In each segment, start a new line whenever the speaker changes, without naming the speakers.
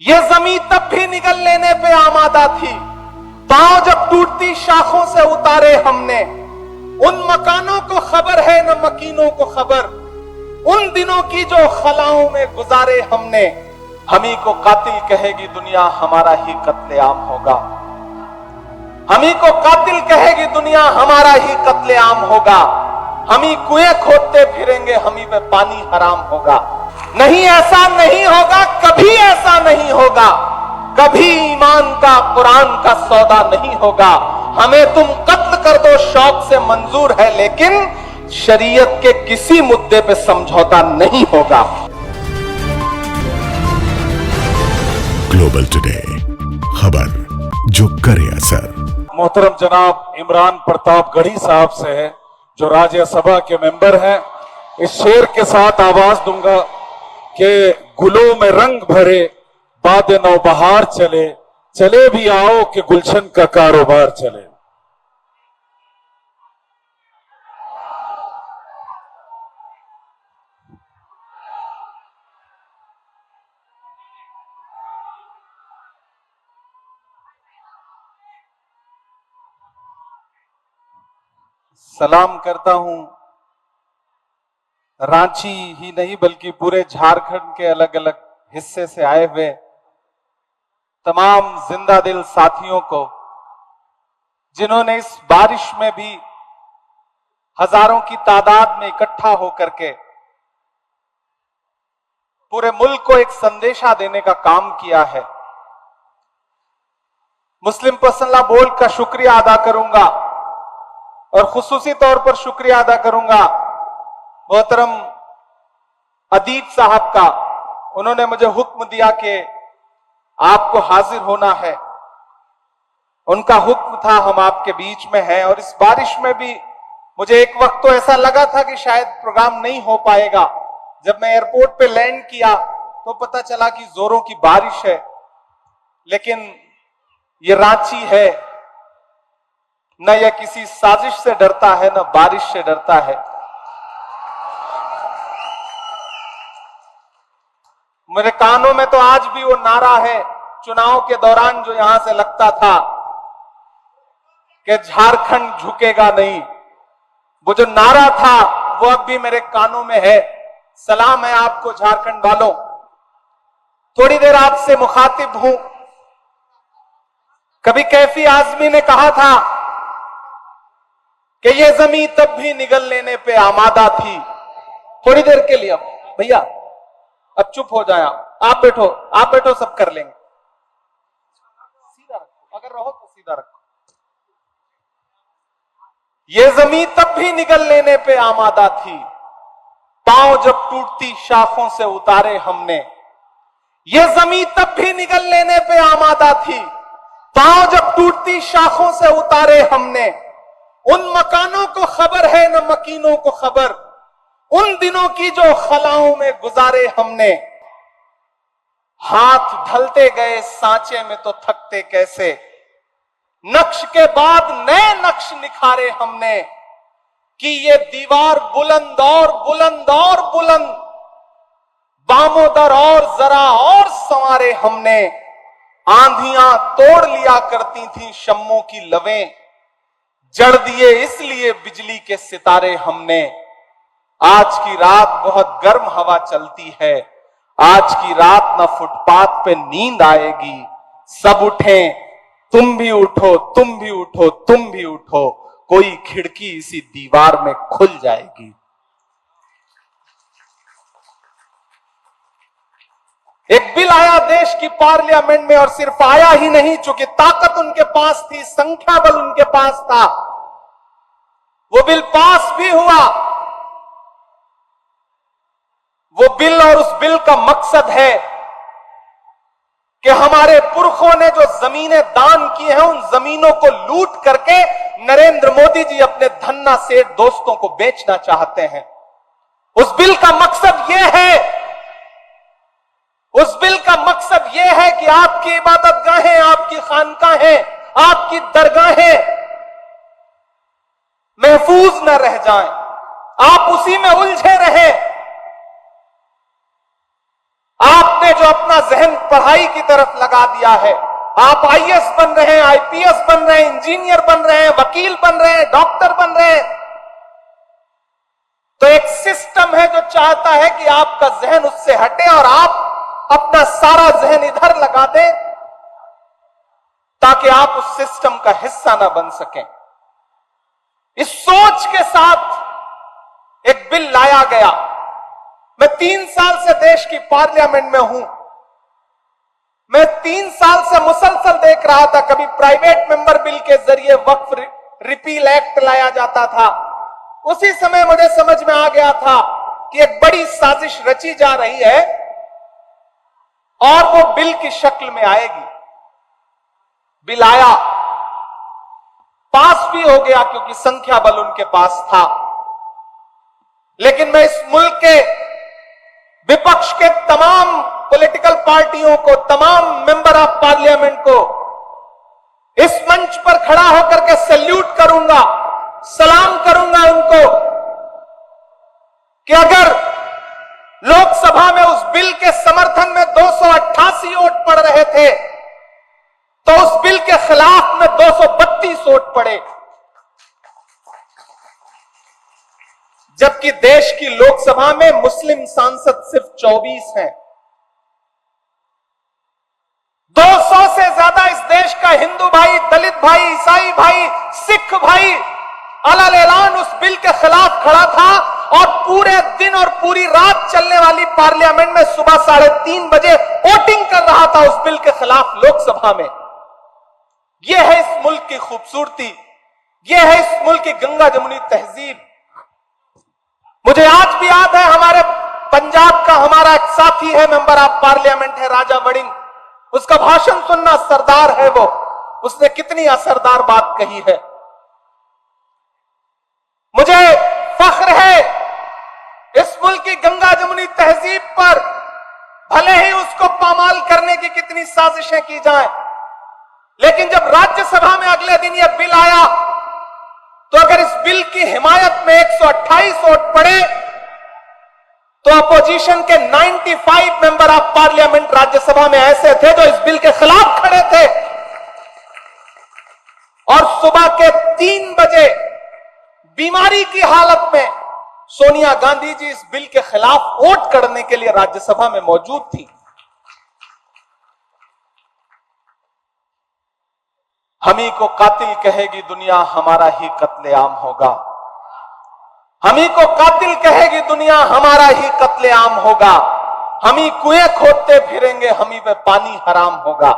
ये जमीन तब भी निगल लेने पे आमादा थी, पांव जब टूटती शाखों से उतारे हमने। उन मकानों को खबर है न मकीनों को खबर, उन दिनों की जो खलाओं में गुजारे हमने। हमी को कातिल कहेगी दुनिया, हमारा ही कत्लेआम होगा। हमी को कातिल कहेगी दुनिया, हमारा ही कत्लेआम होगा। हमी कुएं खोदते फिरेंगे, हमी पे पानी हराम होगा। नहीं, ऐसा नहीं होगा, कभी ऐसा नहीं होगा। कभी ईमान का कुरान का सौदा नहीं होगा। हमें तुम कत्ल कर दो शौक से मंजूर है, लेकिन शरीयत के किसी मुद्दे पे समझौता नहीं होगा।
ग्लोबल टुडे, खबर जो करे असर।
मोहतरम जनाब इमरान प्रताप गढ़ी साहब से है, जो राज्यसभा के मेंबर हैं। इस शेर के साथ आवाज दूंगा कि गुलों में रंग भरे बाद नौबहार चले, चले भी आओ कि गुलशन का कारोबार चले।
सलाम करता हूं रांची ही नहीं बल्कि पूरे झारखंड के अलग अलग हिस्से से आए हुए तमाम जिंदा दिल साथियों को, जिन्होंने इस बारिश में भी हजारों की तादाद में इकट्ठा होकर के पूरे मुल्क को एक संदेशा देने का काम किया है। मुस्लिम पर्सनल बोर्ड का शुक्रिया अदा करूंगा और खुसूसी तौर पर शुक्रिया अदा करूंगा मोहतरम अदीब साहब का। उन्होंने मुझे हुक्म दिया कि आपको हाजिर होना है। उनका हुक्म था, हम आपके बीच में हैं। और इस बारिश में भी मुझे एक वक्त तो ऐसा लगा था कि शायद प्रोग्राम नहीं हो पाएगा। जब मैं एयरपोर्ट पे लैंड किया तो पता चला कि जोरों की बारिश है, लेकिन ये रांची है, न यह किसी साजिश से डरता है, न बारिश से डरता है। मेरे कानों में तो आज भी वो नारा है चुनाव के दौरान जो यहां से लगता था कि झारखंड झुकेगा नहीं। वो जो नारा था वो अब भी मेरे कानों में है। सलाम है आपको झारखंड वालों। थोड़ी देर आपसे मुखातिब हूं। कभी कैफी आजमी ने कहा था कि ये जमीन तब भी निगल लेने पे आमादा थी। थोड़ी देर के लिए भैया अब चुप हो जाए, आप बैठो, सब कर लेंगे। सीधा रखो, अगर रहो तो सीधा रखो। ये जमीन तब भी निगल लेने पे आमादा थी, पांव जब टूटती शाखों से उतारे हमने। ये जमीन तब भी निगल लेने पे आमादा थी, पांव जब टूटती शाखों से उतारे हमने। उन मकानों को खबर है न मकीनों को खबर, उन दिनों की जो खलाओं में गुजारे हमने। हाथ ढलते गए सांचे में तो थकते कैसे, नक्श के बाद नए नक्श निखारे हमने। कि ये दीवार बुलंद और बुलंद और बुलंद, बामोदर और जरा और संवारे हमने। आंधियां तोड़ लिया करती थी शम्मों की लवें, जड़ दिए इसलिए बिजली के सितारे हमने। आज की रात बहुत गर्म हवा चलती है, आज की रात ना फुटपाथ पे नींद आएगी। सब उठें, तुम भी उठो, तुम भी उठो, तुम भी उठो, कोई खिड़की इसी दीवार में खुल जाएगी। एक बिल आया देश की पार्लियामेंट में, और सिर्फ आया ही नहीं, चूंकि ताकत उनके पास थी, संख्या बल उनके पास था, वो बिल पास भी हुआ। वो बिल और उस बिल का मकसद है कि हमारे पुरखों ने जो जमीनें दान की हैं, उन जमीनों को लूट करके नरेंद्र मोदी जी अपने धन्ना सेठ दोस्तों को बेचना चाहते हैं। उस बिल का मकसद यह है, उस बिल का मकसद यह है कि आपकी इबादतगाहें, आपकी खानकाहें, आपकी दरगाहें महफूज न रह जाएं, आप उसी में उलझे रहें। आपने आपने जो अपना जहन पढ़ाई की तरफ लगा दिया है, आप आईएएस बन रहे हैं, आईपीएस बन रहे हैं, इंजीनियर बन रहे हैं, वकील बन रहे हैं, डॉक्टर बन रहे हैं, तो एक सिस्टम है जो चाहता है कि आपका जहन उससे हटे और आप अपना सारा जहन इधर लगा दें ताकि आप उस सिस्टम का हिस्सा ना बन सकें। इस सोच के साथ एक बिल लाया गया। मैं 3 साल से देश की पार्लियामेंट में हूं। मैं 3 साल से मुसलसल देख रहा था, कभी प्राइवेट मेंबर बिल के जरिए वक्फ रिपील एक्ट लाया जाता था। उसी समय मुझे समझ में आ गया था कि एक बड़ी साजिश रची जा रही है और वो बिल की शक्ल में आएगी। बिल आया, पास भी हो गया क्योंकि संख्या बल उनके पास था। लेकिन मैं इस मुल्क के विपक्ष के तमाम पॉलिटिकल पार्टियों को, तमाम मेंबर ऑफ पार्लियामेंट को इस मंच पर खड़ा होकर के सैल्यूट करूंगा, सलाम करूंगा उनको कि अगर लोकसभा में उस बिल के समर्थन में 288 वोट पड़ रहे थे तो उस बिल के खिलाफ में 232 वोट पड़े, जबकि देश की लोकसभा में मुस्लिम सांसद सिर्फ 24 हैं। 200 से ज्यादा इस देश का हिंदू भाई, दलित भाई, ईसाई भाई, सिख भाई अलग ऐलान उस बिल के खिलाफ खड़ा था और पूरे दिन और पूरी रात चलने वाली पार्लियामेंट में सुबह 3:30 बजे वोटिंग कर रहा था उस बिल के खिलाफ लोकसभा में। यह है इस मुल्क की खूबसूरती, यह है इस मुल्क की गंगा जमुनी तहजीब। मुझे आज भी याद है, हमारे पंजाब का हमारा एक साथी है, मेंबर ऑफ पार्लियामेंट है, राजा वड़िंग। उसका भाषण सुनना, सरदार है वो, उसने कितनी असरदार बात कही है। मुझे फख्र है इस मुल्क की गंगा जमुनी तहजीब पर, भले ही उसको पामाल करने की कितनी साजिशें की जाएं, लेकिन जब राज्यसभा में अगले दिन यह बिल आया तो अगर इस बिल की हिमायत में 128 वोट पड़े तो अपोजिशन के 95 मेंबर ऑफ पार्लियामेंट राज्यसभा में ऐसे थे जो इस बिल के खिलाफ खड़े थे। और सुबह के 3 बजे बीमारी की हालत में सोनिया गांधी जी इस बिल के खिलाफ वोट करने के लिए राज्यसभा में मौजूद थी। हमी को कातिल कहेगी दुनिया, हमारा ही कत्लेआम होगा। हमी को कातिल कहेगी दुनिया, हमारा ही कत्लेआम होगा। हमी कुएं खोदते फिरेंगे, हमी पे पानी हराम होगा।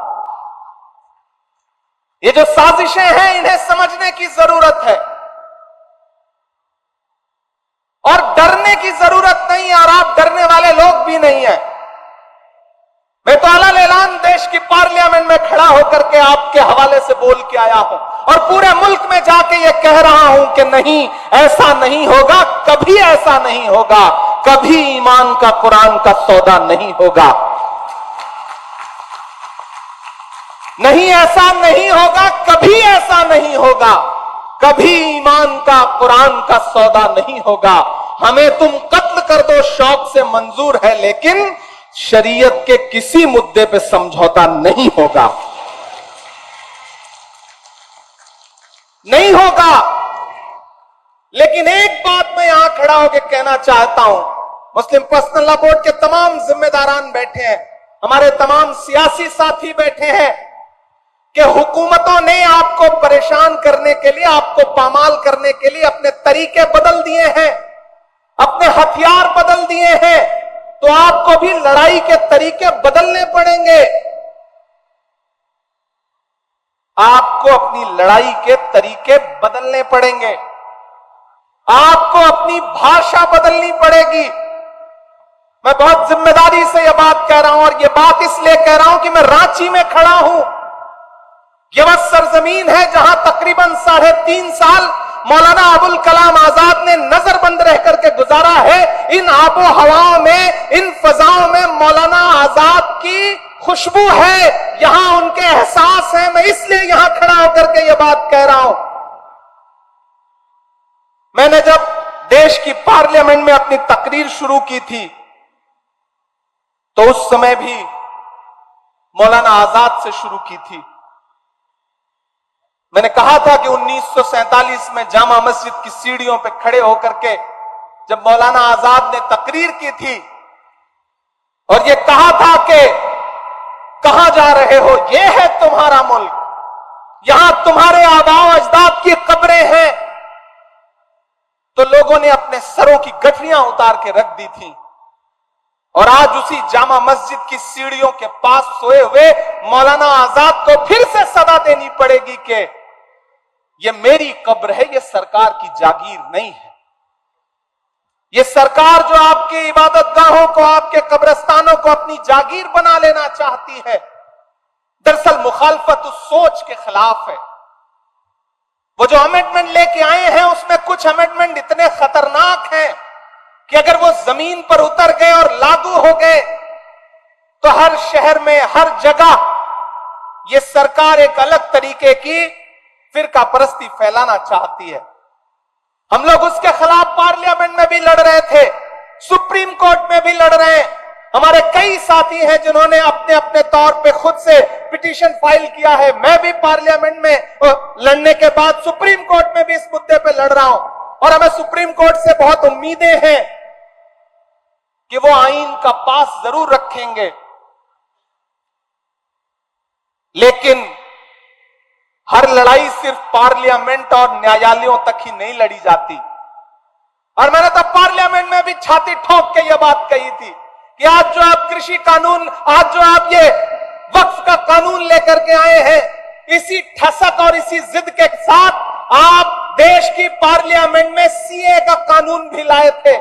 ये जो साजिशें हैं इन्हें समझने की जरूरत है और डरने की जरूरत नहीं है, और आप डरने वाले लोग भी नहीं है। मैं तो अलग ऐलान देश की पार्लियामेंट में खड़ा होकर के आपके हवाले से बोल के आया हूं और पूरे मुल्क में जाके ये कह रहा हूं कि नहीं, ऐसा नहीं होगा, कभी ऐसा नहीं होगा, कभी ईमान का, कुरान का सौदा नहीं होगा। नहीं, ऐसा नहीं होगा, कभी ऐसा नहीं होगा, कभी ईमान का, कुरान का सौदा नहीं होगा। हमें तुम कत्ल कर दो शौक से मंजूर है, लेकिन शरीयत के किसी मुद्दे पे समझौता नहीं होगा, नहीं होगा। लेकिन एक बात मैं यहां खड़ा होकर कहना चाहता हूं, मुस्लिम पर्सनल लॉ बोर्ड के तमाम जिम्मेदारान बैठे हैं, हमारे तमाम सियासी साथी बैठे हैं कि हुकूमतों ने आपको परेशान करने के लिए, आपको पामाल करने के लिए अपने तरीके बदल दिए हैं, अपने हथियार बदल दिए हैं, तो आपको भी लड़ाई के तरीके बदलने पड़ेंगे। आपको अपनी लड़ाई के तरीके बदलने पड़ेंगे, आपको अपनी भाषा बदलनी पड़ेगी। मैं बहुत जिम्मेदारी से यह बात कह रहा हूं और यह बात इसलिए कह रहा हूं कि मैं रांची में खड़ा हूं। यह वह सरजमीन है जहां तकरीबन 3.5 साल मौलाना अबुल कलाम आजाद ने नजरबंद रह करके गुजारा है। इन आबो हवाओं में, इन फजाओं में मौलाना आजाद की खुशबू है, यहां उनके एहसास है। मैं इसलिए यहां खड़ा होकर के यह बात कह रहा हूं। मैंने जब देश की पार्लियामेंट में अपनी तकरीर शुरू की थी तो उस समय भी मौलाना आजाद से शुरू की थी। मैंने कहा था कि 1947 में जामा मस्जिद की सीढ़ियों पर खड़े होकर के जब मौलाना आजाद ने तकरीर की थी और ये कहा था कि कहां जा रहे हो, ये है तुम्हारा मुल्क, यहां तुम्हारे आबाओ अजदाद की कब्रें हैं, तो लोगों ने अपने सरों की गठरियां उतार के रख दी थी। और आज उसी जामा मस्जिद की सीढ़ियों के पास सोए हुए मौलाना आजाद को फिर से सदा देनी पड़ेगी कि ये मेरी कब्र है, ये सरकार की जागीर नहीं है। ये सरकार जो आपकी इबादत गाहों को, आपके कब्रिस्तानों को अपनी जागीर बना लेना चाहती है, दरअसल मुखालफत उस सोच के खिलाफ है। वो जो अमेंडमेंट लेके आए हैं उसमें कुछ अमेंडमेंट इतने खतरनाक हैं कि अगर वो जमीन पर उतर गए और लागू हो गए तो हर शहर में, हर जगह ये सरकार एक अलग तरीके की फिरका परस्ती फैलाना चाहती है। हम लोग उसके खिलाफ पार्लियामेंट में भी लड़ रहे थे, सुप्रीम कोर्ट में भी लड़ रहे हैं। हमारे कई साथी हैं जिन्होंने अपने अपने तौर पे खुद से पिटीशन फाइल किया है। मैं भी पार्लियामेंट में लड़ने के बाद सुप्रीम कोर्ट में भी इस मुद्दे पे लड़ रहा हूं और हमें सुप्रीम कोर्ट से बहुत उम्मीदें हैं कि वो आईन का पास जरूर रखेंगे, लेकिन हर लड़ाई सिर्फ पार्लियामेंट और न्यायालयों तक ही नहीं लड़ी जाती। और मैंने तो पार्लियामेंट में भी छाती ठोक के यह बात कही थी कि आज जो आप कृषि कानून, आज जो आप ये वक्फ का कानून लेकर के आए हैं, इसी ठसक और इसी जिद के साथ आप देश की पार्लियामेंट में सीए का कानून भी लाए थे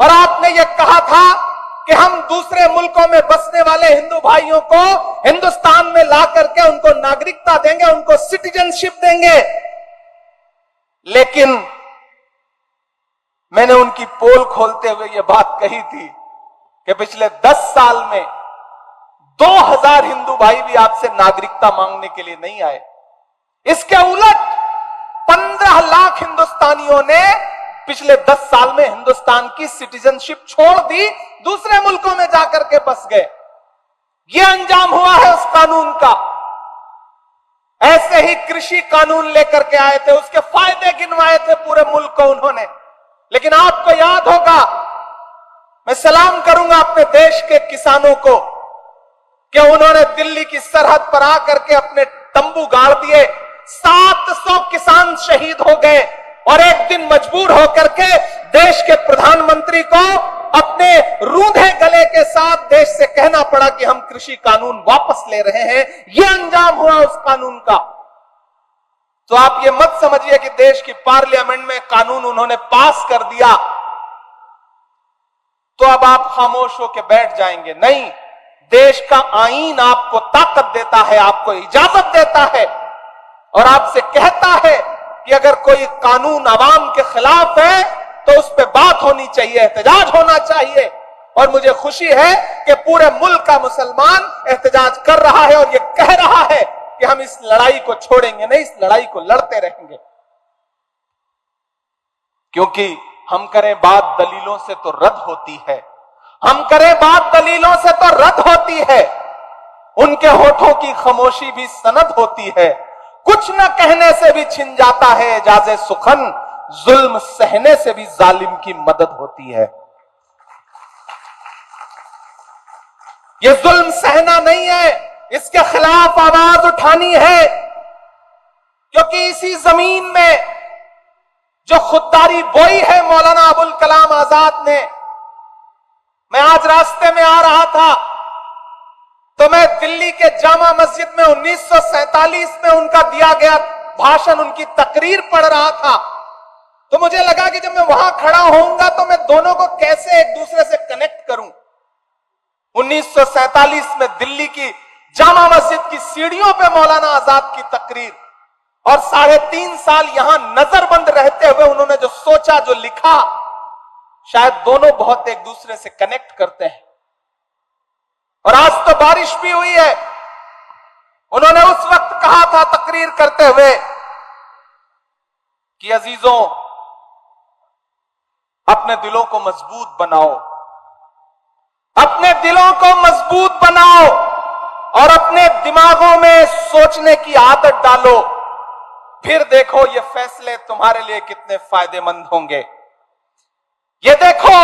और आपने ये कहा था कि हम दूसरे मुल्कों में बसने वाले हिंदू भाइयों को हिंदुस्तान में ला करके उनको नागरिकता देंगे, उनको सिटीजनशिप देंगे। लेकिन मैंने उनकी पोल खोलते हुए यह बात कही थी कि पिछले 10 साल में 2000 हिंदू भाई भी आपसे नागरिकता मांगने के लिए नहीं आए। इसके उलट 15 लाख हिंदुस्तानियों ने पिछले 10 साल में हिंदुस्तान की सिटीजनशिप छोड़ दी, दूसरे मुल्कों में जाकर के बस गए। यह अंजाम हुआ है उस कानून का। ऐसे ही कृषि कानून लेकर के आए थे, उसके फायदे गिनवाए थे पूरे मुल्क को उन्होंने। लेकिन आपको याद होगा, मैं सलाम करूंगा अपने देश के किसानों को कि उन्होंने दिल्ली की सरहद पर आकर के अपने तंबू गाड़ दिए। 700 किसान शहीद हो गए और एक दिन मजबूर होकर के देश के प्रधानमंत्री को अपने रूंधे गले के साथ देश से कहना पड़ा कि हम कृषि कानून वापस ले रहे हैं। यह अंजाम हुआ उस कानून का। तो आप ये मत समझिए कि देश की पार्लियामेंट में कानून उन्होंने पास कर दिया तो अब आप खामोश होकर बैठ जाएंगे। नहीं, देश का आईन आपको ताकत देता है, आपको इजाजत देता है और आपसे कहता है कि अगर कोई कानून आवाम के खिलाफ है तो उस पर बात होनी चाहिए, एहतजाज होना चाहिए। और मुझे खुशी है कि पूरे मुल्क का मुसलमान एहतजाज कर रहा है और ये कह रहा है कि हम इस लड़ाई को छोड़ेंगे नहीं, इस लड़ाई को लड़ते रहेंगे। क्योंकि हम करें बात दलीलों से तो रद्द होती है, हम करें बात दलीलों से तो रद्द होती है। उनके होठों की खामोशी भी सनद होती है। कुछ न कहने से भी छिन जाता है एजाज़े सुखन, जुल्म सहने से भी जालिम की मदद होती है। ये जुल्म सहना नहीं है, इसके खिलाफ आवाज उठानी है। क्योंकि इसी जमीन में जो खुददारी बोई है मौलाना अबुल कलाम आजाद ने। मैं आज रास्ते में आ रहा था तो मैं दिल्ली के जामा मस्जिद में 1947 में उनका दिया गया भाषण, उनकी तकरीर पढ़ रहा था। तो मुझे लगा कि जब मैं वहां खड़ा होऊंगा तो मैं दोनों को कैसे एक दूसरे से कनेक्ट करूं। 1947 में दिल्ली की जामा मस्जिद की सीढ़ियों पे मौलाना आजाद की तकरीर और 3.5 साल यहां नजरबंद रहते हुए उन्होंने जो सोचा, जो लिखा, शायद दोनों बहुत एक दूसरे से कनेक्ट करते हैं। और आज तो बारिश भी हुई है। उन्होंने उस वक्त कहा था तकरीर करते हुए कि अजीजों, अपने दिलों को मजबूत बनाओ, अपने दिलों को मजबूत बनाओ और अपने दिमागों में सोचने की आदत डालो। फिर देखो ये फैसले तुम्हारे लिए कितने फायदेमंद होंगे। ये देखो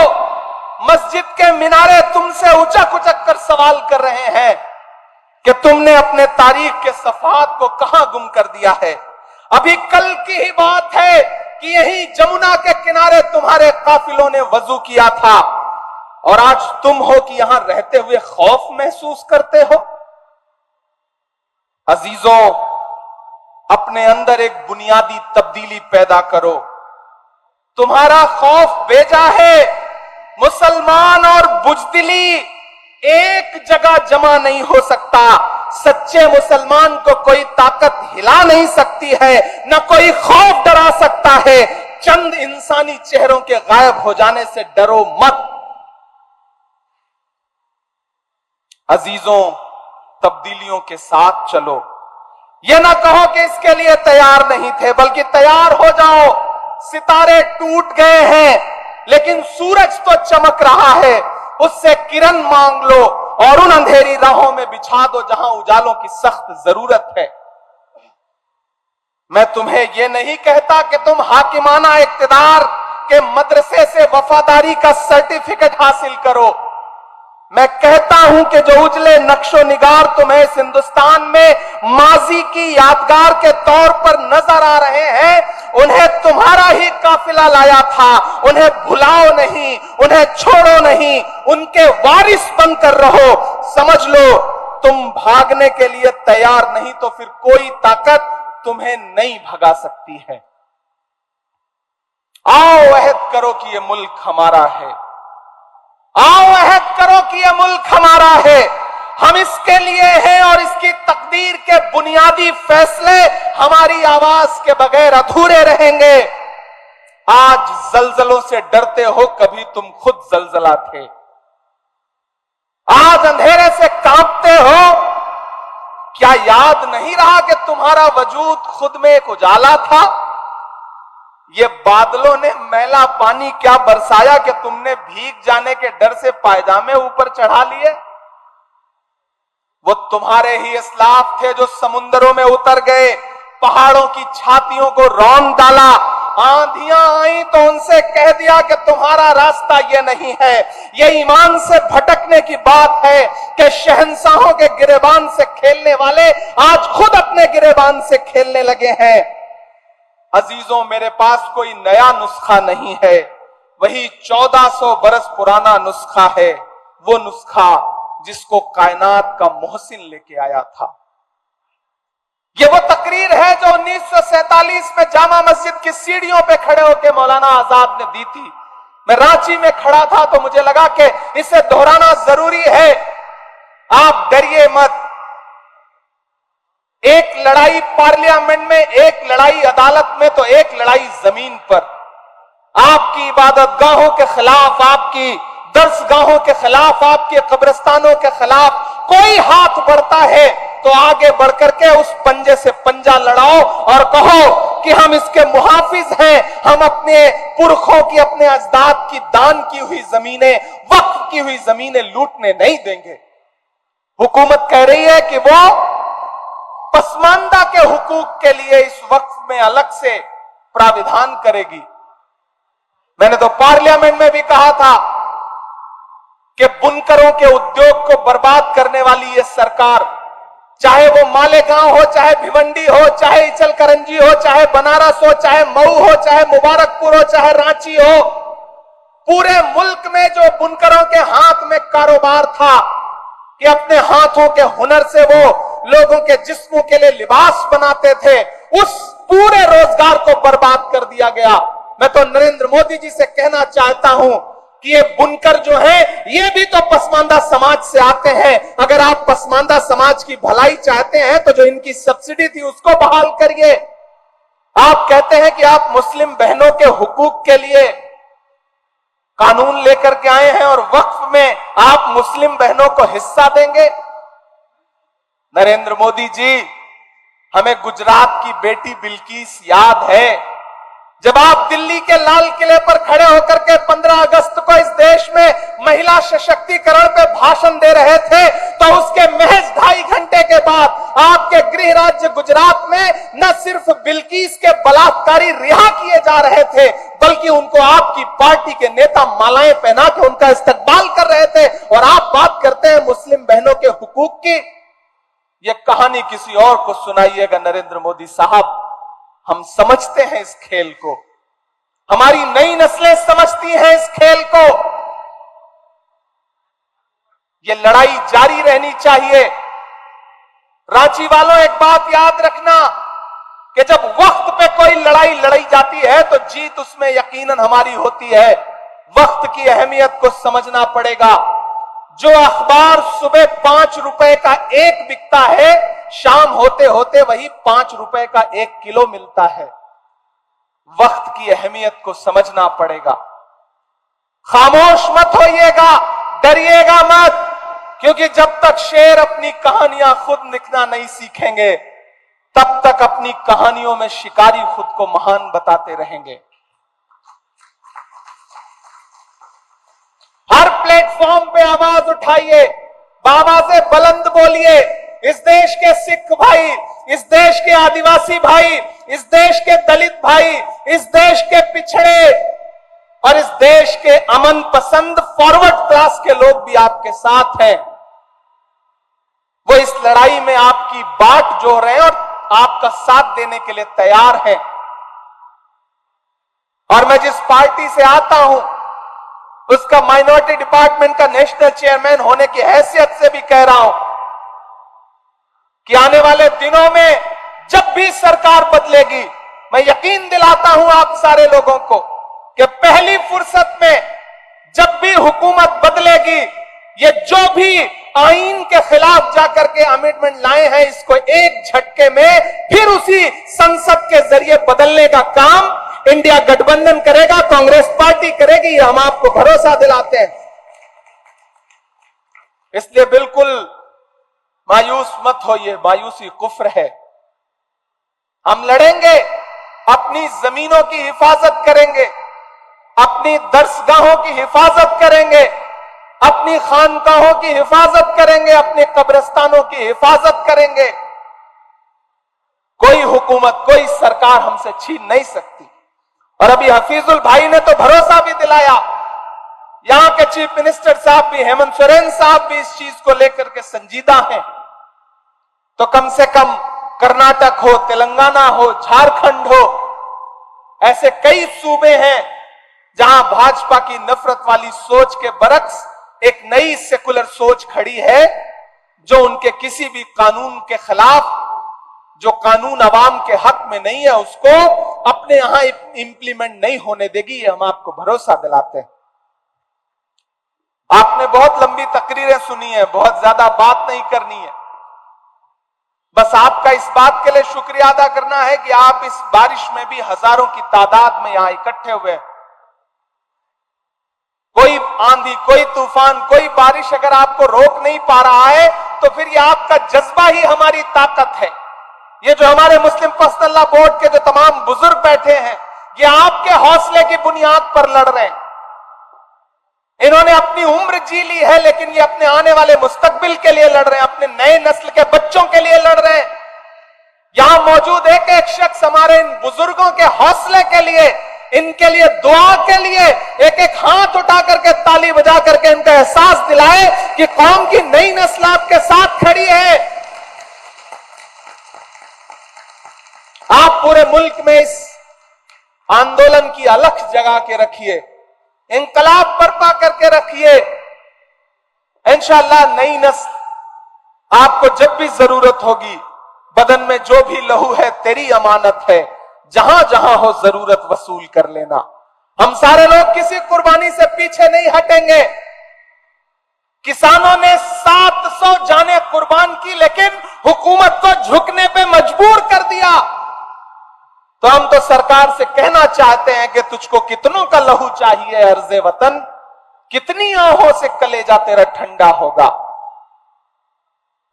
मस्जिद के मीनारे तुमसे उचक उचक कर सवाल कर रहे हैं कि तुमने अपने तारीख के सफात को कहां गुम कर दिया है। अभी कल की ही बात है कि यही जमुना के किनारे तुम्हारे काफिलों ने वजू किया था और आज तुम हो कि यहां रहते हुए खौफ महसूस करते हो। अजीजों, अपने अंदर एक बुनियादी तब्दीली पैदा करो। तुम्हारा खौफ बेजा है। मुसलमान और बुजदिली एक जगह जमा नहीं हो सकता। सच्चे मुसलमान को कोई ताकत हिला नहीं सकती है, न कोई खौफ डरा सकता है। चंद इंसानी चेहरों के गायब हो जाने से डरो मत। अजीजों, तब्दीलियों के साथ चलो। यह ना कहो कि इसके लिए तैयार नहीं थे, बल्कि तैयार हो जाओ। सितारे टूट गए हैं लेकिन सूरज तो चमक रहा है, उससे किरण मांग लो और उन अंधेरी राहों में बिछा दो जहां उजालों की सख्त जरूरत है। मैं तुम्हें यह नहीं कहता कि तुम हाकिमाना इक्तिदार के मदरसे से वफादारी का सर्टिफिकेट हासिल करो। मैं कहता हूं कि जो उजले नक्शो निगार तुम्हें इस हिंदुस्तान में माजी की यादगार के तौर पर नजर आ रहे हैं, उन्हें तुम्हारा ही काफिला लाया था। उन्हें भुलाओ नहीं, उन्हें छोड़ो नहीं, उनके वारिस बनकर रहो। समझ लो, तुम भागने के लिए तैयार नहीं तो फिर कोई ताकत तुम्हें नहीं भगा सकती है। आओ अहद करो कि यह मुल्क हमारा है। आओ अहद करो कि यह मुल्क हमारा है। हम इसके लिए हैं और इसकी तकदीर के बुनियादी फैसले हमारी आवाज के बगैर अधूरे रहेंगे। आज जलजलों से डरते हो, कभी तुम खुद जलजला थे। आज अंधेरे से कांपते हो, क्या याद नहीं रहा कि तुम्हारा वजूद खुद में एक उजाला था। ये बादलों ने मैला पानी क्या बरसाया कि तुमने भीग जाने के डर से पायजामे ऊपर चढ़ा लिए। वो तुम्हारे ही इस्लाफ थे जो समुद्रों में उतर गए, पहाड़ों की छातियों को रौंद डाला। आंधियां आई तो उनसे कह दिया कि तुम्हारा रास्ता ये नहीं है। ये ईमान से भटकने की बात है कि शहंशाहों के गिरेबान से खेलने वाले आज खुद अपने गिरेबान से खेलने लगे हैं। अजीजों, मेरे पास कोई नया नुस्खा नहीं है, वही 1400 बरस पुराना नुस्खा है। वो नुस्खा जिसको कायनात का मोहसिन लेके आया था। ये वो तकरीर है जो 1947 में जामा मस्जिद की सीढ़ियों पे खड़े होकर मौलाना आजाद ने दी थी। मैं रांची में खड़ा था तो मुझे लगा कि इसे दोहराना जरूरी है। आप डरिए मत। एक लड़ाई पार्लियामेंट में, एक लड़ाई अदालत में, तो एक लड़ाई जमीन पर। आपकी इबादतगाहों के खिलाफ, आपकी दर्सगाहों के खिलाफ, आपके कब्रिस्तानों के खिलाफ कोई हाथ बढ़ता है तो आगे बढ़कर के उस पंजे से पंजा लड़ाओ और कहो कि हम इसके मुहाफिज हैं। हम अपने पुरखों की, अपने अजदाद की दान की हुई जमीनें, वक्फ की हुई जमीनें लूटने नहीं देंगे। हुकूमत कह रही है कि वो पसमानदा के हुकूक के लिए इस वक्फ में अलग से प्राविधान करेगी। मैंने तो पार्लियामेंट में भी कहा था कि बुनकरों के उद्योग को बर्बाद करने वाली ये सरकार, चाहे वो मालेगांव हो, चाहे भिवंडी हो, चाहे इचलकरंजी हो, चाहे बनारस हो, चाहे मऊ हो, चाहे मुबारकपुर हो, चाहे रांची हो, पूरे मुल्क में जो बुनकरों के हाथ में कारोबार था कि अपने हाथों के हुनर से वो लोगों के जिस्मों के लिए लिबास बनाते थे, उस पूरे रोजगार को बर्बाद कर दिया गया। मैं तो नरेंद्र मोदी जी से कहना चाहता हूं कि ये बुनकर जो है ये भी तो पसमानदा समाज से आते हैं। अगर आप पसमानदा समाज की भलाई चाहते हैं तो जो इनकी सब्सिडी थी उसको बहाल करिए। आप कहते हैं कि आप मुस्लिम बहनों के हुकूक के लिए कानून लेकर के आए हैं और वक्फ में आप मुस्लिम बहनों को हिस्सा देंगे। नरेंद्र मोदी जी, हमें गुजरात की बेटी बिल्किस याद है जब आप दिल्ली के लाल किले पर खड़े होकर के 15 अगस्त को इस देश में महिला सशक्तिकरण पे भाषण दे रहे थे, तो उसके महज 2.5 घंटे के बाद आपके गृह राज्य गुजरात में न सिर्फ बिल्किस के बलात्कारी रिहा किए जा रहे थे, बल्कि उनको आपकी पार्टी के नेता मालाएं पहना के उनका इस्तकबाल कर रहे थे। और आप बात करते हैं मुस्लिम बहनों के हुकूक की। यह कहानी किसी और को सुनाइएगा नरेंद्र मोदी साहब। हम समझते हैं इस खेल को, हमारी नई नस्लें समझती हैं इस खेल को। यह लड़ाई जारी रहनी चाहिए। रांची वालों, एक बात याद रखना कि जब वक्त पे कोई लड़ाई लड़ी जाती है तो जीत उसमें यकीनन हमारी होती है। वक्त की अहमियत को समझना पड़ेगा। जो अखबार सुबह 5 रुपए का एक बिकता है, शाम होते होते वही 5 रुपए का 1 किलो मिलता है। वक्त की अहमियत को समझना पड़ेगा। खामोश मत होइएगा, डरिएगा मत, क्योंकि जब तक शेर अपनी कहानियां खुद लिखना नहीं सीखेंगे, तब तक अपनी कहानियों में शिकारी खुद को महान बताते रहेंगे। हर प्लेटफॉर्म पे आवाज उठाइए, आवाजें बुलंद बोलिए। इस देश के सिख भाई, इस देश के आदिवासी भाई, इस देश के दलित भाई, इस देश के पिछड़े और इस देश के अमन पसंद फॉरवर्ड क्लास के लोग भी आपके साथ हैं। वो इस लड़ाई में आपकी बाट जोड़ रहे हैं और आपका साथ देने के लिए तैयार हैं। और मैं जिस पार्टी से आता हूं, उसका माइनॉरिटी डिपार्टमेंट का नेशनल चेयरमैन होने की हैसियत से भी कह रहा हूं कि आने वाले दिनों में जब भी सरकार बदलेगी, मैं यकीन दिलाता हूं आप सारे लोगों को कि पहली फुर्सत में जब भी हुकूमत बदलेगी, ये जो भी आईन के खिलाफ जाकर के अमेंडमेंट लाए हैं, इसको एक झटके में फिर उसी संसद के जरिए बदलने का काम इंडिया गठबंधन करेगा, कांग्रेस पार्टी करेगी। हम आपको भरोसा दिलाते हैं। इसलिए बिल्कुल मायूस मत होइए, मायूसी कुफ्र है। हम लड़ेंगे, अपनी जमीनों की हिफाजत करेंगे, अपनी दरसगाहों की हिफाजत करेंगे, अपनी खानकाहों की हिफाजत करेंगे, अपने कब्रिस्तानों की हिफाजत करेंगे। कोई हुकूमत, कोई सरकार हमसे छीन नहीं सकती। और अभी हफीजुल भाई ने तो भरोसा भी दिलाया, यहां के चीफ मिनिस्टर साहब भी, हेमंत सोरेन साहब भी इस चीज को लेकर के संजीदा हैं। तो कम से कम कर्नाटक हो, तेलंगाना हो, झारखंड हो, ऐसे कई सूबे हैं जहां भाजपा की नफरत वाली सोच के बरक्स एक नई सेकुलर सोच खड़ी है, जो उनके किसी भी कानून के खिलाफ, जो कानून अवाम के हक में नहीं है, उसको अपने यहां इंप्लीमेंट नहीं होने देगी। ये हम आपको भरोसा दिलाते हैं। आपने बहुत लंबी तकरीरें सुनी है, बहुत ज्यादा बात नहीं करनी है। बस आपका इस बात के लिए शुक्रिया अदा करना है कि आप इस बारिश में भी हजारों की तादाद में यहां इकट्ठे हुए। कोई आंधी, कोई तूफान, कोई बारिश अगर आपको रोक नहीं पा रहा है, तो फिर ये आपका जज्बा ही हमारी ताकत है। ये जो हमारे मुस्लिम पर्सनल लॉ बोर्ड के जो तमाम बुजुर्ग बैठे हैं, ये आपके हौसले की बुनियाद पर लड़ रहे हैं। इन्होंने अपनी उम्र जी ली है, लेकिन ये अपने आने वाले मुस्तकबिल के लिए लड़ रहे हैं, अपने नए नस्ल के बच्चों के लिए लड़ रहे हैं। यहां मौजूद एक एक शख्स हमारे इन बुजुर्गों के हौसले के लिए, इनके लिए दुआ के लिए एक एक हाथ उठा करके, ताली बजा करके इनका एहसास दिलाए कि कौम की नई नस्ल आपके साथ खड़ी है। आप पूरे मुल्क में इस आंदोलन की अलख जगा के रखिए, इंकलाब बर्पा करके रखिए। इंशाअल्लाह नई नस्ल आपको जब भी जरूरत होगी, बदन में जो भी लहू है तेरी अमानत है, जहां जहां हो जरूरत वसूल कर लेना। हम सारे लोग किसी कुर्बानी से पीछे नहीं हटेंगे। किसानों ने 700 जानें कुर्बान की, लेकिन हुकूमत को झुकने पे मजबूर कर दिया। तो हम तो सरकार से कहना चाहते हैं कि तुझको कितनों का लहू चाहिए अर्ज़े वतन, कितनी आहों से कलेजा तेरा ठंडा होगा।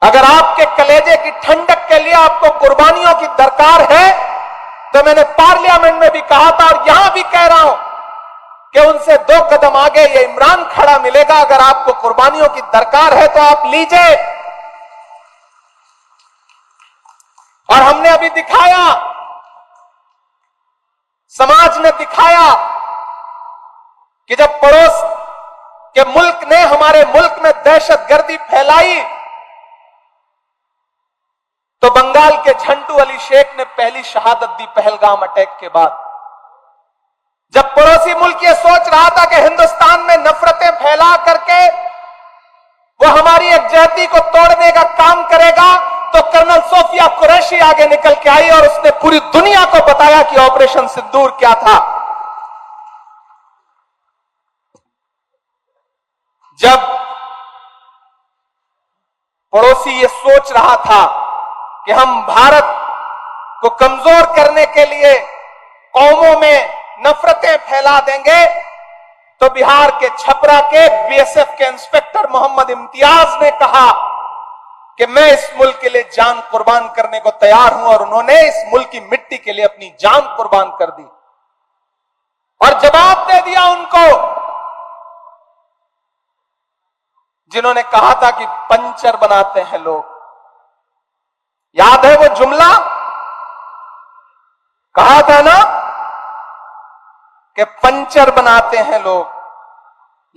अगर आपके कलेजे की ठंडक के लिए आपको कुर्बानियों की दरकार है, तो मैंने पार्लियामेंट में भी कहा था और यहां भी कह रहा हूं कि उनसे 2 कदम आगे ये इमरान खड़ा मिलेगा। अगर आपको कुर्बानियों की दरकार है तो आप लीजिए। और हमने अभी दिखाया, समाज ने दिखाया कि जब पड़ोस के मुल्क ने हमारे मुल्क में दहशतगर्दी फैलाई तो बंगाल के झंटू अली शेख ने पहली शहादत दी पहलगाम अटैक के बाद। जब पड़ोसी मुल्क ये सोच रहा था कि हिंदुस्तान में नफरतें फैला करके वो हमारी एकजुटता को तोड़ने का काम करेगा, तो कर्नल सोफिया कुरैशी आगे निकल के आई और उसने पूरी दुनिया को बताया कि ऑपरेशन सिंदूर क्या था। जब पड़ोसी ये सोच रहा था कि हम भारत को कमजोर करने के लिए कौमों में नफरतें फैला देंगे, तो बिहार के छपरा के बीएसएफ के इंस्पेक्टर मोहम्मद इम्तियाज ने कहा कि मैं इस मुल्क के लिए जान कुर्बान करने को तैयार हूं, और उन्होंने इस मुल्क की मिट्टी के लिए अपनी जान कुर्बान कर दी और जवाब दे दिया उनको जिन्होंने कहा था कि पंचर बनाते हैं लोग। याद है वो जुमला? कहा था ना कि पंचर बनाते हैं लोग।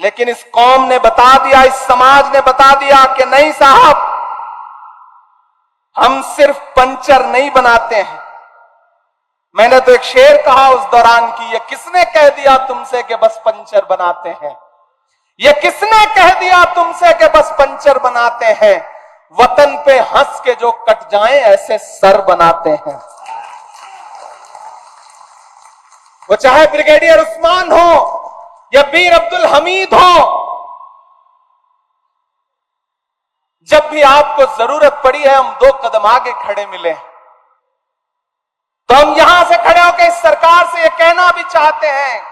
लेकिन इस कौम ने बता दिया, इस समाज ने बता दिया कि नहीं साहब, हम सिर्फ पंचर नहीं बनाते हैं। मैंने तो एक शेर कहा उस दौरान की, ये किसने कह दिया तुमसे कि बस पंचर बनाते हैं? ये किसने कह दिया तुमसे कि बस पंचर बनाते हैं? वतन पे हंस के जो कट जाएं ऐसे सर बनाते हैं। वो चाहे ब्रिगेडियर उस्मान हो या वीर अब्दुल हमीद हो, जब भी आपको जरूरत पड़ी है हम 2 कदम आगे खड़े मिले, तो हम यहां से खड़े होकर इस सरकार से ये कहना भी चाहते हैं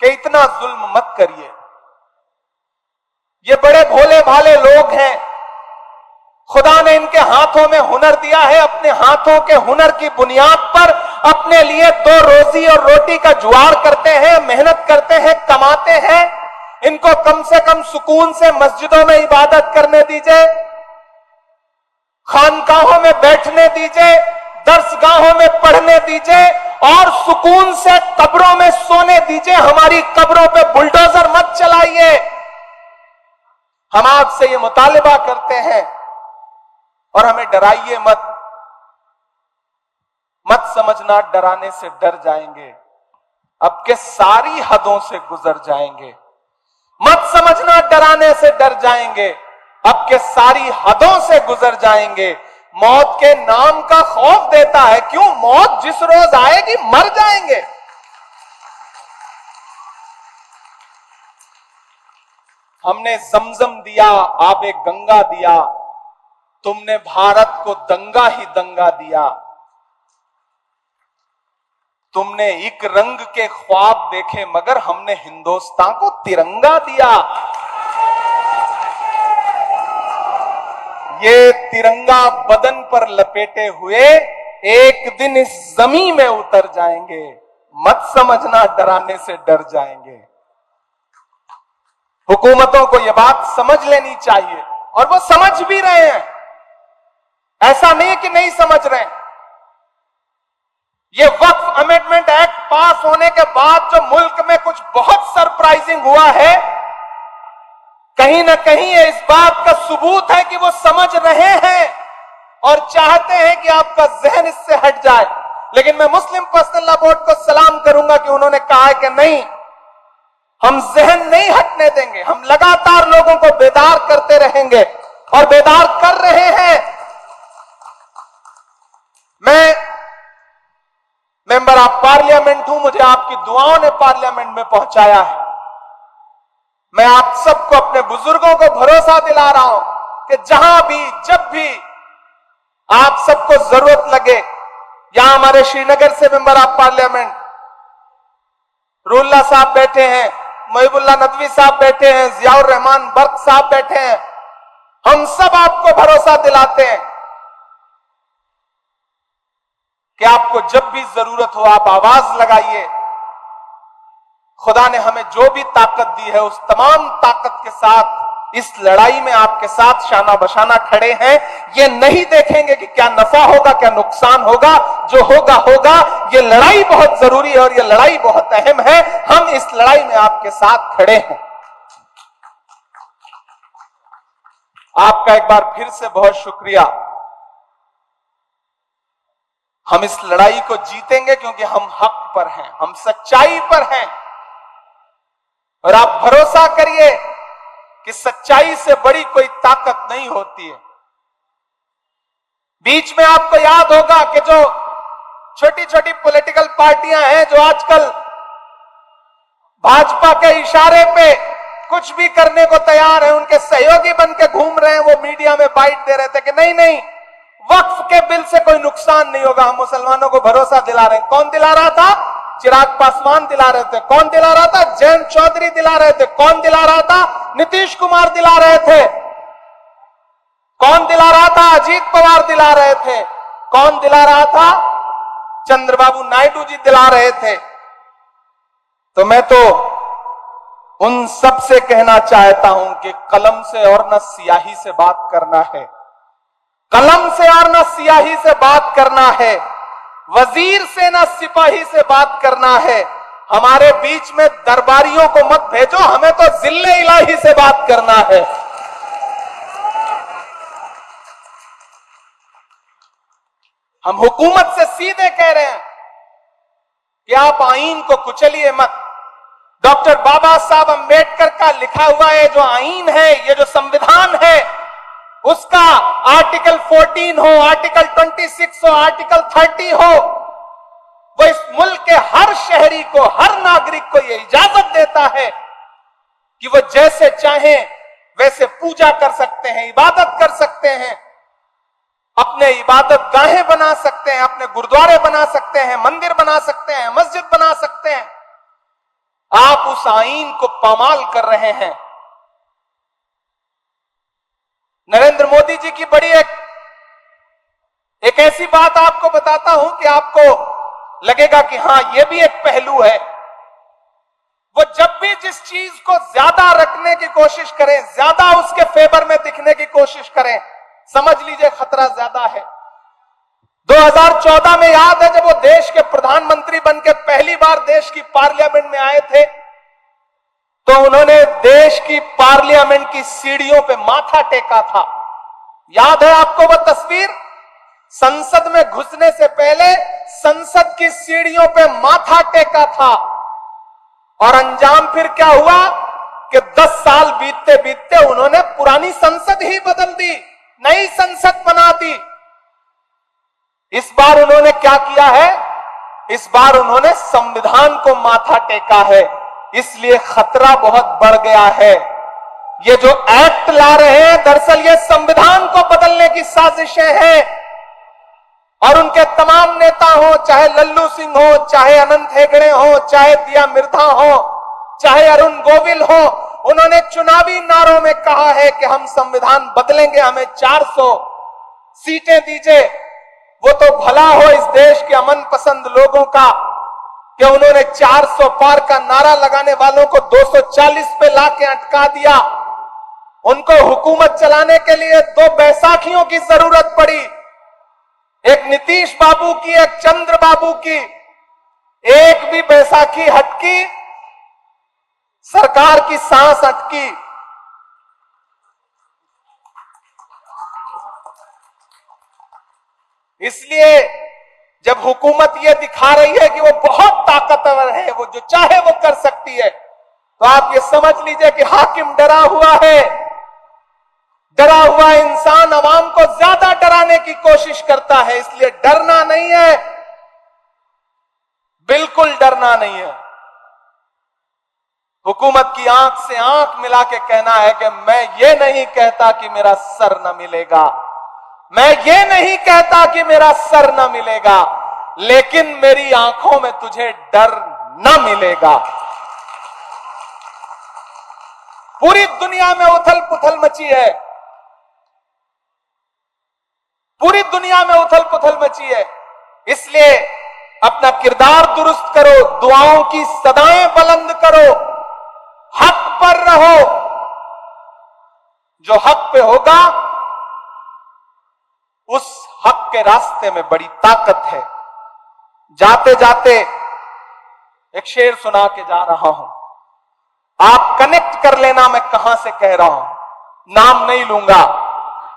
कि इतना जुल्म मत करिए। ये बड़े भोले भाले लोग हैं, खुदा ने इनके हाथों में हुनर दिया है, अपने हाथों के हुनर की बुनियाद पर अपने लिए 2 रोजी और रोटी का जुगाड़ करते हैं, मेहनत करते हैं, कमाते हैं। इनको कम से कम सुकून से मस्जिदों में इबादत करने दीजिए, खानकाहों में बैठने दीजिए, दर्सगाहों में पढ़ने दीजिए और सुकून से कब्रों में सोने दीजिए। हमारी कब्रों पे बुलडोजर मत चलाइए। हम आपसे ये मुतालिबा करते हैं और हमें डराइए मत। मत समझना डराने से डर जाएंगे, अब के सारी हदों से गुजर जाएंगे। मत समझना डराने से डर जाएंगे, अब के सारी हदों से गुजर जाएंगे। मौत के नाम का खौफ देता है क्यों? मौत जिस रोज आएगी मर जाएंगे। हमने जमजम दिया, आबे गंगा दिया, तुमने भारत को दंगा ही दंगा दिया। तुमने एक रंग के ख्वाब देखे मगर हमने हिंदुस्तान को तिरंगा दिया। ये तिरंगा बदन पर लपेटे हुए एक दिन इस जमीन में उतर जाएंगे। मत समझना डराने से डर जाएंगे। हुकूमतों को यह बात समझ लेनी चाहिए और वो समझ भी रहे हैं, ऐसा नहीं कि नहीं समझ रहे हैं। ये वक्फ अमेंडमेंट एक्ट पास होने के बाद जो मुल्क में कुछ बहुत सरप्राइजिंग हुआ है, कहीं ना कहीं ये इस बात का सबूत है कि वो समझ रहे हैं और चाहते हैं कि आपका जहन इससे हट जाए। लेकिन मैं मुस्लिम पर्सनल लॉ बोर्ड को सलाम करूंगा कि उन्होंने कहा है कि नहीं, हम जहन नहीं हटने देंगे, हम लगातार लोगों को बेदार करते रहेंगे और बेदार कर रहे हैं। मैं मेंबर ऑफ पार्लियामेंट हूं, मुझे आपकी दुआओं ने पार्लियामेंट में पहुंचाया है। मैं आप सबको, अपने बुजुर्गों को भरोसा दिला रहा हूं कि जहां भी जब भी आप सबको जरूरत लगे, यहां हमारे श्रीनगर से मेंबर ऑफ पार्लियामेंट रुल्ला साहब बैठे हैं, मुहिबुल्लाह नदवी साहब बैठे हैं, जियाउर रहमान बर्क साहब बैठे हैं, हम सब आपको भरोसा दिलाते हैं कि आपको जब भी जरूरत हो आप आवाज लगाइए। खुदा ने हमें जो भी ताकत दी है उस तमाम ताकत के साथ इस लड़ाई में आपके साथ शाना बशाना खड़े हैं। ये नहीं देखेंगे कि क्या नफा होगा क्या नुकसान होगा, जो होगा होगा। ये लड़ाई बहुत जरूरी है और ये लड़ाई बहुत अहम है। हम इस लड़ाई में आपके साथ खड़े हैं। आपका एक बार फिर से बहुत शुक्रिया। हम इस लड़ाई को जीतेंगे क्योंकि हम हक पर हैं, हम सच्चाई पर हैं। और आप भरोसा करिए कि सच्चाई से बड़ी कोई ताकत नहीं होती है। बीच में आपको याद होगा कि जो छोटी छोटी पॉलिटिकल पार्टियां हैं जो आजकल भाजपा के इशारे पे कुछ भी करने को तैयार है, उनके सहयोगी बन के घूम रहे हैं, वो मीडिया में बाइट दे रहे थे कि नहीं नहीं वक्फ के बिल से कोई नुकसान नहीं होगा, हम मुसलमानों को भरोसा दिला रहे हैं। कौन दिला रहा था? चिराग पासवान दिला रहे थे। कौन दिला रहा था? जयंत चौधरी दिला रहे थे। कौन दिला रहा था? नीतीश कुमार दिला रहे थे। कौन दिला रहा था? अजीत पवार दिला रहे थे। कौन दिला रहा था? चंद्रबाबू नायडू जी दिला रहे थे। तो मैं तो उन सब से कहना चाहता हूं कि कलम से और न स्याही से बात करना है, कलम से और न स्याही से बात करना है, वजीर से ना सिपाही से बात करना है। हमारे बीच में दरबारियों को मत भेजो, हमें तो जिल्ले इलाही से बात करना है। हम हुकूमत से सीधे कह रहे हैं कि आप आईन को कुचलिए मत। डॉक्टर बाबा साहब अंबेडकर का लिखा हुआ ये जो आईन है, ये जो संविधान है, उसका आर्टिकल 14 हो, आर्टिकल 26 हो, आर्टिकल 30 हो, वो इस मुल्क के हर शहरी को, हर नागरिक को यह इजाजत देता है कि वो जैसे चाहें वैसे पूजा कर सकते हैं, इबादत कर सकते हैं, अपने इबादत गाहें बना सकते हैं, अपने गुरुद्वारे बना सकते हैं, मंदिर बना सकते हैं, मस्जिद बना सकते हैं। आप उस आईन को पामाल कर रहे हैं। नरेंद्र मोदी जी की बड़ी एक ऐसी बात आपको बताता हूं कि आपको लगेगा कि हां यह भी एक पहलू है। वो जब भी जिस चीज को ज्यादा रखने की कोशिश करें, ज्यादा उसके फेवर में दिखने की कोशिश करें, समझ लीजिए खतरा ज्यादा है। 2014 में याद है जब वो देश के प्रधानमंत्री बनकर पहली बार देश की पार्लियामेंट में आए थे, तो उन्होंने देश की पार्लियामेंट की सीढ़ियों पे माथा टेका था। याद है आपको वो तस्वीर? संसद में घुसने से पहले संसद की सीढ़ियों पे माथा टेका था। और अंजाम फिर क्या हुआ कि 10 साल बीतते बीतते उन्होंने पुरानी संसद ही बदल दी, नई संसद बना दी। इस बार उन्होंने क्या किया है? इस बार उन्होंने संविधान को माथा टेका है। इसलिए खतरा बहुत बढ़ गया है। ये जो एक्ट ला रहे हैं दरअसल ये संविधान को बदलने की साजिशें हैं। और उनके तमाम नेता हो, चाहे लल्लू सिंह हो, चाहे अनंत हेगड़े हो, चाहे दिया मिर्धा हो, चाहे अरुण गोविल हो, उन्होंने चुनावी नारों में कहा है कि हम संविधान बदलेंगे, हमें 400 सीटें दीजिए। वो तो भला हो इस देश के अमन पसंद लोगों का कि उन्होंने 400 पार का नारा लगाने वालों को 240 पे लाके अटका दिया। उनको हुकूमत चलाने के लिए 2 बैसाखियों की जरूरत पड़ी, एक नीतीश बाबू की, एक चंद्र बाबू की। एक भी बैसाखी हटकी, सरकार की सांस अटकी। इसलिए जब हुकूमत ये दिखा रही है कि वो बहुत ताकतवर है, वो जो चाहे वो कर सकती है, तो आप ये समझ लीजिए कि हाकिम डरा हुआ है। डरा हुआ इंसान अवाम को ज्यादा डराने की कोशिश करता है। इसलिए डरना नहीं है, बिल्कुल डरना नहीं है। हुकूमत की आंख से आंख मिला के कहना है कि मैं ये नहीं कहता कि मेरा सर न मिलेगा, मैं ये नहीं कहता कि मेरा सर न मिलेगा, लेकिन मेरी आंखों में तुझे डर न मिलेगा। पूरी दुनिया में उथल पुथल मची है, पूरी दुनिया में उथल पुथल मची है। इसलिए अपना किरदार दुरुस्त करो, दुआओं की सदाएं बुलंद करो, हक पर रहो। जो हक पे होगा उस हक के रास्ते में बड़ी ताकत है। जाते जाते एक शेर सुना के जा रहा हूं, आप कनेक्ट कर लेना मैं कहां से कह रहा हूं। नाम नहीं लूंगा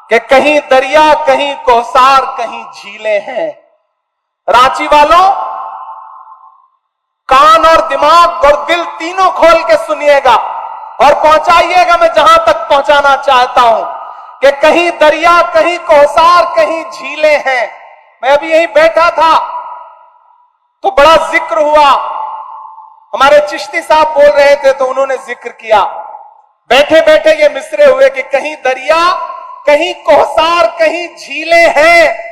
कि कहीं दरिया, कहीं कोसार, कहीं झीलें हैं। रांची वालों, कान और दिमाग और दिल तीनों खोल के सुनिएगा और पहुंचाइएगा मैं जहां तक पहुंचाना चाहता हूं कि कहीं दरिया, कहीं कोसार, कहीं झीलें हैं। मैं अभी यहीं बैठा था तो बड़ा जिक्र हुआ, हमारे चिश्ती साहब बोल रहे थे तो उन्होंने जिक्र किया। बैठे बैठे ये मिसरे हुए कि कहीं दरिया, कहीं कोसार, कहीं झीलें हैं।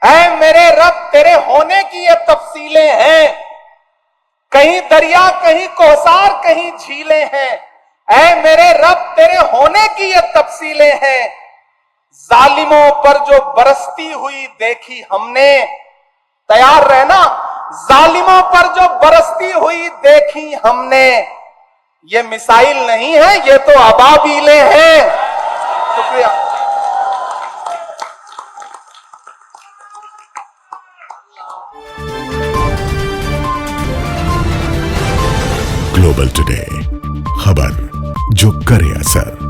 ऐ मेरे रब, तेरे होने की ये तफसीलें हैं। कहीं दरिया, कहीं कोसार, कहीं झीलें हैं। ऐ मेरे रब, तेरे होने की ये तफसीलें हैं। जालिमों पर जो बरसती हुई देखी हमने, तैयार रहना, जालिमों पर जो बरसती हुई देखी हमने, ये मिसाइल नहीं है, ये तो अबाबीलें हैं। शुक्रिया।
ग्लोबल टुडे, खबर जो करे असर।